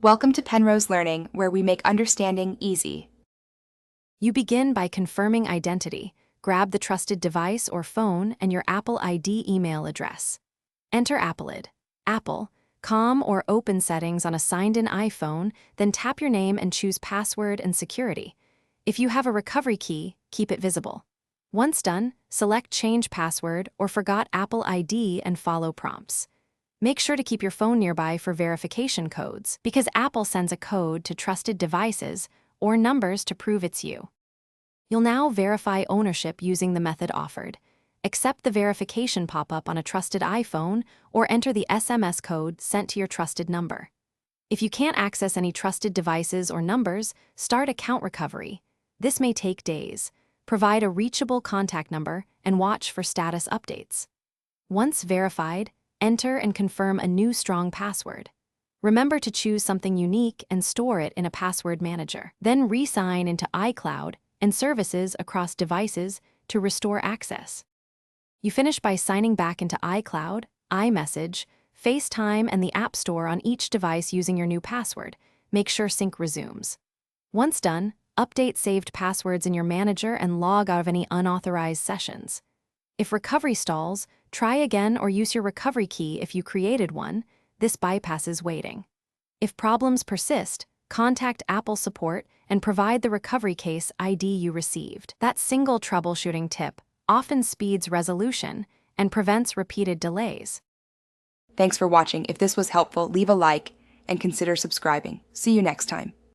Welcome to Penrose Learning, where we make understanding easy. You begin by confirming identity. Grab the trusted device or phone and your Apple ID email address. Enter AppleID, Apple, calm or open settings on a signed-in iPhone, then tap your name and choose password and security. If you have a recovery key, keep it visible. Once done, select Change Password or Forgot Apple ID and follow prompts. Make sure to keep your phone nearby for verification codes, because Apple sends a code to trusted devices or numbers to prove it's you. You'll now verify ownership using the method offered. Accept the verification pop-up on a trusted iPhone or enter the SMS code sent to your trusted number. If you can't access any trusted devices or numbers, start account recovery. This may take days. Provide a reachable contact number and watch for status updates. Once verified, enter and confirm a new strong password. Remember to choose something unique and store it in a password manager. Then re-sign into iCloud and services across devices to restore access. You finish by signing back into iCloud, iMessage, FaceTime, and the App Store on each device using your new password. Make sure sync resumes. Once done, update saved passwords in your manager and log out of any unauthorized sessions. If recovery stalls, try again or use your recovery key if you created one. This bypasses waiting. If problems persist, contact Apple support and provide the recovery case ID you received. That single troubleshooting tip often speeds resolution and prevents repeated delays. Thanks for watching. If this was helpful, leave a like and consider subscribing. See you next time.